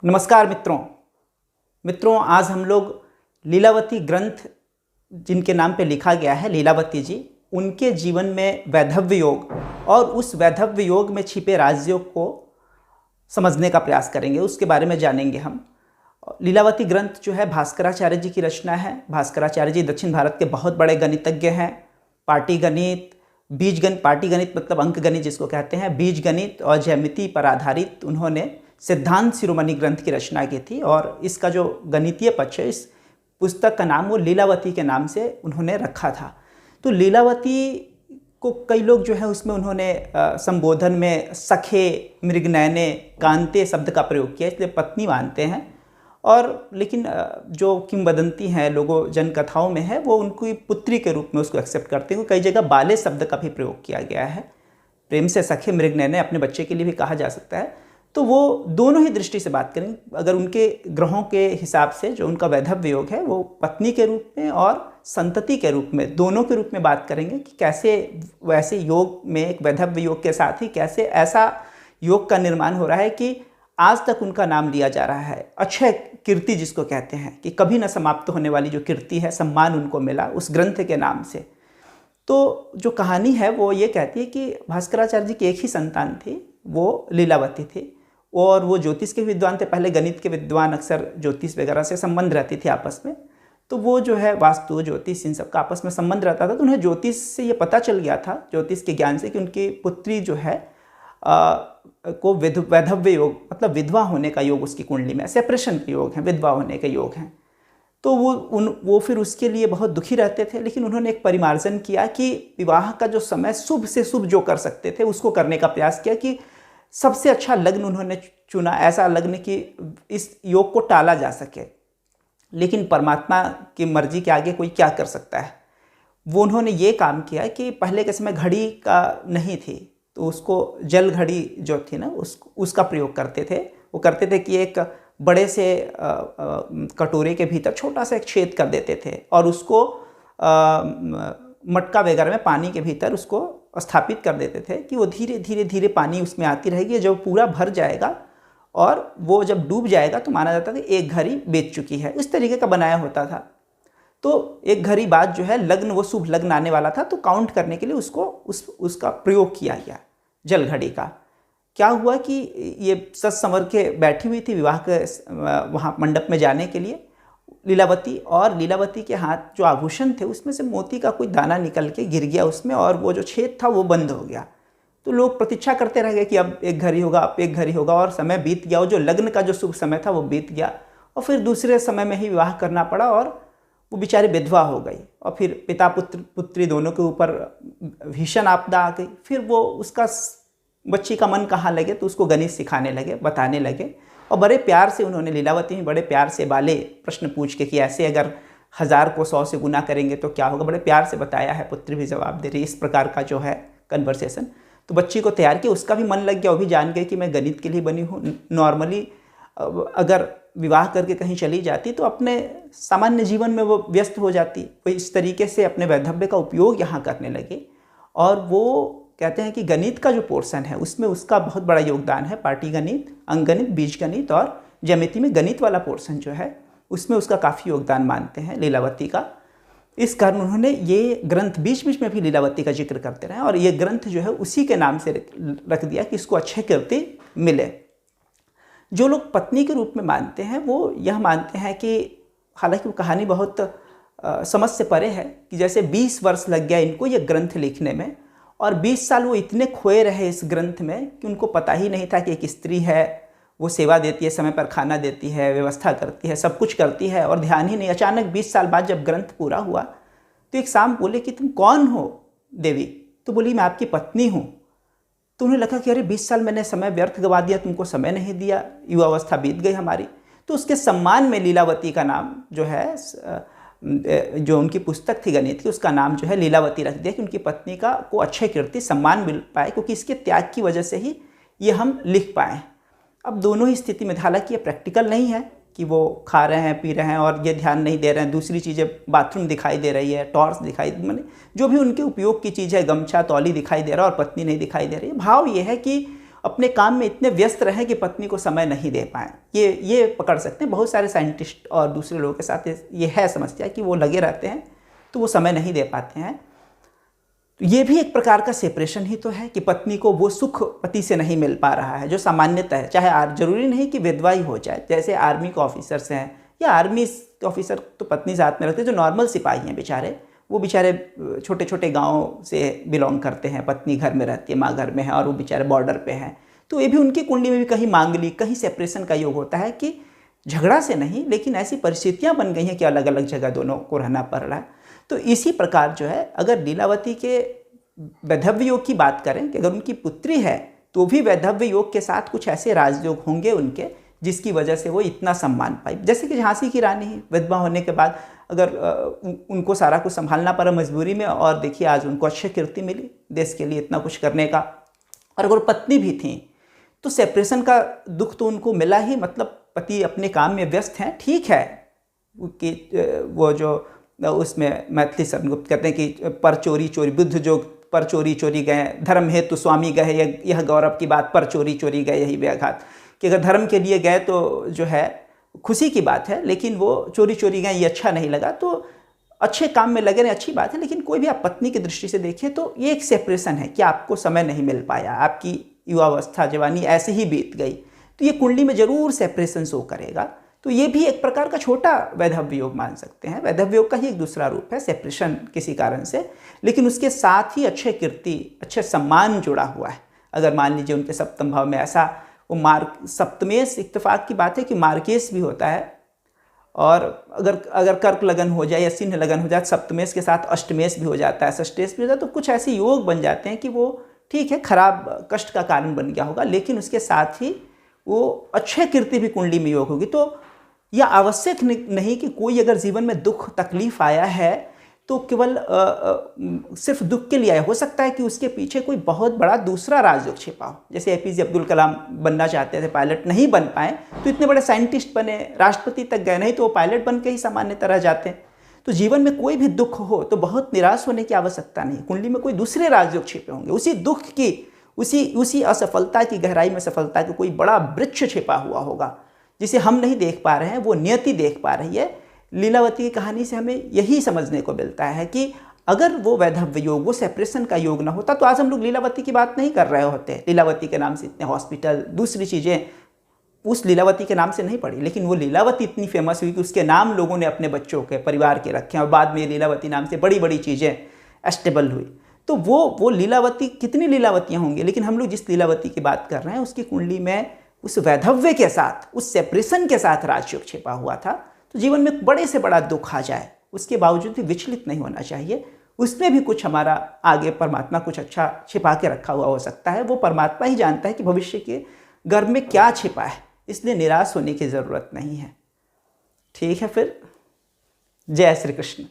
नमस्कार मित्रों आज हम लोग लीलावती ग्रंथ जिनके नाम पे लिखा गया है लीलावती जी, उनके जीवन में वैधव्य योग और उस वैधव्य योग में छिपे राजयोग को समझने का प्रयास करेंगे, उसके बारे में जानेंगे हम। लीलावती ग्रंथ जो है भास्कराचार्य जी की रचना है। भास्कराचार्य जी दक्षिण भारत के बहुत बड़े गणितज्ञ हैं। पाटीगणित, बीजगणित, पाटीगणित मतलब अंक गणित जिसको कहते हैं, बीजगणित और ज्यामिति पर आधारित उन्होंने सिद्धांत शिरोमणि ग्रंथ की रचना की थी। और इसका जो गणितीय पक्ष है, इस पुस्तक का नाम वो लीलावती के नाम से उन्होंने रखा था। तो लीलावती को कई लोग जो है उसमें उन्होंने संबोधन में सखे, मृगनयने, कांते शब्द का प्रयोग किया, इसलिए पत्नी मानते हैं। और लेकिन जो किंवदंती हैं, लोगों जन कथाओं में है, वो उनकी पुत्री के रूप में उसको एक्सेप्ट करते हैं। कई जगह बाले शब्द का भी प्रयोग किया गया है। प्रेम से सखे मृगनयने अपने बच्चे के लिए भी कहा जा सकता है। तो वो दोनों ही दृष्टि से बात करेंगे। अगर उनके ग्रहों के हिसाब से जो उनका वैधव्य योग है वो पत्नी के रूप में और संतति के रूप में, दोनों के रूप में बात करेंगे कि कैसे वैसे योग में, एक वैधव्य योग के साथ ही कैसे ऐसा योग का निर्माण हो रहा है कि आज तक उनका नाम लिया जा रहा है। अक्षय कीर्ति जिसको कहते हैं कि कभी न समाप्त होने वाली जो कीर्ति है, सम्मान उनको मिला उस ग्रंथ के नाम से। तो जो कहानी है वो ये कहती है कि भास्कराचार्य जी की एक ही संतान थी, वो लीलावती थी। और वो ज्योतिष के विद्वान थे, पहले गणित के विद्वान, अक्सर ज्योतिष वगैरह से संबंध रहती थी आपस में। तो वो जो है वास्तु, ज्योतिष, इन सब का आपस में संबंध रहता था। तो उन्हें ज्योतिष से ये पता चल गया था, ज्योतिष के ज्ञान से, कि उनकी पुत्री जो है को वैधव्य योग मतलब विधवा होने का योग उसकी कुंडली में, सेपरेशन के योग हैं, विधवा होने के योग हैं। तो वो फिर उसके लिए बहुत दुखी रहते थे। लेकिन उन्होंने एक परिमार्जन किया कि विवाह का जो समय शुभ से शुभ जो कर सकते थे उसको करने का प्रयास किया, कि सबसे अच्छा लग्न उन्होंने चुना, ऐसा लग्न कि इस योग को टाला जा सके। लेकिन परमात्मा की मर्जी के आगे कोई क्या कर सकता है। वो उन्होंने ये काम किया कि पहले के समय घड़ी का नहीं थी, तो उसको जल घड़ी जो थी ना, उसका प्रयोग करते थे। वो करते थे कि एक बड़े से कटोरे के भीतर छोटा सा एक छेद कर देते थे और उसको मटका वगैरह में पानी के भीतर उसको स्थापित कर देते थे कि वो धीरे धीरे धीरे पानी उसमें आती रहेगी। जब पूरा भर जाएगा और वो जब डूब जाएगा तो माना जाता था कि एक घड़ी बीत चुकी है। इस तरीके का बनाया होता था। तो एक घड़ी बाद जो है लग्न, वो शुभ लग्न आने वाला था, तो काउंट करने के लिए उसको उसका प्रयोग किया गया जल घड़ी का। क्या हुआ कि ये सज संवर के बैठी हुई थी विवाह के वहाँ मंडप में जाने के लिए लीलावती, और लीलावती के हाथ जो आभूषण थे उसमें से मोती का कोई दाना निकल के गिर गया उसमें, और वो जो छेद था वो बंद हो गया। तो लोग प्रतीक्षा करते रह गए कि अब एक घड़ी होगा, अब एक घड़ी होगा, और समय बीत गया। और जो लग्न का जो शुभ समय था वो बीत गया, और फिर दूसरे समय में ही विवाह करना पड़ा, और वो बेचारी विधवा हो गई। और फिर पिता पुत्री दोनों के ऊपर भीषण आपदा आ गई। फिर वो उसका बच्ची का मन कहाँ लगे, तो उसको गणित सिखाने लगे, बताने लगे। और बड़े प्यार से उन्होंने, लीलावती में बड़े प्यार से बाले प्रश्न पूछ के कि ऐसे अगर 1000 को 100 से गुना करेंगे तो क्या होगा, बड़े प्यार से बताया है। पुत्री भी जवाब दे रही, इस प्रकार का जो है कन्वर्सेशन। तो बच्ची को तैयार किया, उसका भी मन लग गया, वो भी जान गई कि मैं गणित के लिए बनी हूँ। नॉर्मली अगर विवाह करके कहीं चली जाती तो अपने सामान्य जीवन में वो व्यस्त हो जाती। वो इस तरीके से अपने वैधव्य का उपयोग यहाँ करने लगे। और वो कहते हैं कि गणित का जो पोर्शन है उसमें उसका बहुत बड़ा योगदान है। पाटीगणित, अंकगणित, बीजगणित और ज्यामिति में गणित वाला पोर्शन जो है उसमें उसका काफ़ी योगदान मानते हैं लीलावती का। इस कारण उन्होंने ये ग्रंथ बीच बीच में भी लीलावती का जिक्र करते रहे, और ये ग्रंथ जो है उसी के नाम से रख दिया कि इसको अक्षय कीर्ति मिले। जो लोग पत्नी के रूप में मानते हैं वो यह मानते हैं कि, हालांकि वो कहानी बहुत समझ से परे है, कि जैसे 20 वर्ष लग गया इनको ये ग्रंथ लिखने में, और 20 साल वो इतने खोए रहे इस ग्रंथ में कि उनको पता ही नहीं था कि एक स्त्री है, वो सेवा देती है, समय पर खाना देती है, व्यवस्था करती है, सब कुछ करती है, और ध्यान ही नहीं। अचानक 20 साल बाद जब ग्रंथ पूरा हुआ तो एक शाम बोले कि तुम कौन हो देवी? तो बोली मैं आपकी पत्नी हूँ। तो उन्हें लगा कि अरे 20 साल मैंने समय व्यर्थ गवा दिया, तुमको समय नहीं दिया, युवावस्था बीत गई हमारी। तो उसके सम्मान में लीलावती का नाम जो है, जो उनकी पुस्तक थी गणित की, उसका नाम जो है लीलावती रख दिया, कि उनकी पत्नी को अक्षय कीर्ति, सम्मान मिल पाए, क्योंकि इसके त्याग की वजह से ही ये हम लिख पाए। अब दोनों ही स्थिति में, हालांकि ये प्रैक्टिकल नहीं है कि वो खा रहे हैं, पी रहे हैं और ये ध्यान नहीं दे रहे हैं, दूसरी चीज़ें, बाथरूम दिखाई दे रही है, टॉर्च दिखाई, जो भी उनके उपयोग की चीज़ है, गमछा, तौली दिखाई दे रहा है और पत्नी नहीं दिखाई दे रही है। भाव ये है कि अपने काम में इतने व्यस्त रहें कि पत्नी को समय नहीं दे पाएँ। ये पकड़ सकते हैं। बहुत सारे साइंटिस्ट और दूसरे लोगों के साथ ये है समस्या कि वो लगे रहते हैं तो वो समय नहीं दे पाते हैं। तो ये भी एक प्रकार का सेपरेशन ही तो है कि पत्नी को वो सुख पति से नहीं मिल पा रहा है जो सामान्यतः है। चाहे जरूरी नहीं कि विधवा ही हो जाए, जैसे आर्मी के ऑफिसर्स हैं या आर्मी के ऑफिसर तो पत्नी साथ में रहते हैं, जो नॉर्मल सिपाही हैं बेचारे, वो बेचारे छोटे छोटे गाँव से बिलोंग करते हैं, पत्नी घर में रहती है, माँ घर में है और वो बेचारे बॉर्डर पे हैं। तो ये भी उनकी कुंडली में भी कहीं मांगलिक, कहीं सेपरेशन का योग होता है कि झगड़ा से नहीं, लेकिन ऐसी परिस्थितियाँ बन गई हैं कि अलग अलग जगह दोनों को रहना पड़ रहा है। तो इसी प्रकार जो है, अगर लीलावती के वैधव्य योग की बात करें कि अगर उनकी पुत्री है तो भी वैधव्य योग के साथ कुछ ऐसे राजयोग होंगे उनके जिसकी वजह से वो इतना सम्मान पाई। जैसे कि झांसी की रानी ही विधवा होने के बाद अगर उनको सारा कुछ संभालना पड़ा मजबूरी में, और देखिए आज उनको अच्छी कीर्ति मिली देश के लिए इतना कुछ करने का। और अगर पत्नी भी थी तो सेपरेशन का दुख तो उनको मिला ही, मतलब पति अपने काम में व्यस्त हैं, ठीक है कि वो जो उसमें मैथिली सरनगुप्त कहते हैं कि पर चोरी चोरी, बुद्ध जो पर चोरी चोरी गए, धर्म हेतु स्वामी गए, यह गौरव की बात, पर चोरी चोरी गए यही व्याघात, कि अगर धर्म के लिए गए तो जो है खुशी की बात है, लेकिन वो चोरी चोरी गए ये अच्छा नहीं लगा। तो अच्छे काम में लगे रहे, अच्छी बात है, लेकिन कोई भी आप पत्नी की दृष्टि से देखिए तो ये एक सेपरेशन है कि आपको समय नहीं मिल पाया, आपकी युवावस्था जवानी ऐसे ही बीत गई, तो ये कुंडली में जरूर सेपरेशन शो करेगा। तो ये भी एक प्रकार का छोटा वैधव्य योग मान सकते हैं। वैधव्य योग का ही एक दूसरा रूप है, सेपरेशन किसी कारण से, लेकिन उसके साथ ही अच्छे कीर्ति, अच्छे सम्मान जुड़ा हुआ है। अगर मान लीजिए उनके सप्तम भाव में ऐसा वो सप्तमेश, इत्तेफाक की बात है कि मार्केश भी होता है, और अगर कर्क लगन हो जाए या सिंह लगन हो जाए, सप्तमेश के साथ अष्टमेश भी हो जाता है, षष्टेश भी हो जाता है, तो कुछ ऐसे योग बन जाते हैं कि वो ठीक है खराब कष्ट का कारण बन गया होगा, लेकिन उसके साथ ही वो अच्छे कीर्ति भी कुंडली में योग होगी। तो यह आवश्यक नहीं कि कोई अगर जीवन में दुख तकलीफ आया है तो केवल सिर्फ दुख के लिए आया, हो सकता है कि उसके पीछे कोई बहुत बड़ा दूसरा राजयोग छिपा हो। जैसे एपीजे अब्दुल कलाम बनना चाहते थे, पायलट नहीं बन पाए तो इतने बड़े साइंटिस्ट बने, राष्ट्रपति तक गए, नहीं तो वो पायलट बन के ही सामान्य तरह जाते। तो जीवन में कोई भी दुख हो तो बहुत निराश होने की आवश्यकता नहीं, कुंडली में कोई दूसरे राजयोग छिपे होंगे, उसी दुख की, उसी असफलता की गहराई में सफलता की कोई बड़ा वृक्ष छिपा हुआ होगा जिसे हम नहीं देख पा रहे हैं, वो नियति देख पा रही है। लीलावती की कहानी से हमें यही समझने को मिलता है कि अगर वो वैधव्य योग, वो सेपरेशन का योग ना होता तो आज हम लोग लीलावती की बात नहीं कर रहे होते। लीलावती के नाम से इतने हॉस्पिटल, दूसरी चीज़ें उस लीलावती के नाम से नहीं पड़ी, लेकिन वो लीलावती इतनी फेमस हुई कि उसके नाम लोगों ने अपने बच्चों के, परिवार के रखे, और बाद में लीलावती नाम से बड़ी बड़ी चीज़ें एस्टेबल हुई। तो वो लीलावती, कितनी लीलावतियाँ होंगी, लेकिन हम लोग जिस लीलावती की बात कर रहे हैं उसकी कुंडली में उस वैधव्य के साथ, उस सेपरेशन के साथ राजयोग छिपा हुआ था। तो जीवन में बड़े से बड़ा दुख आ जाए उसके बावजूद भी विचलित नहीं होना चाहिए, उसमें भी कुछ हमारा आगे परमात्मा कुछ अच्छा छिपा के रखा हुआ हो सकता है। वो परमात्मा ही जानता है कि भविष्य के गर्भ में क्या छिपा है, इसलिए निराश होने की ज़रूरत नहीं है। ठीक है, फिर जय श्री कृष्ण।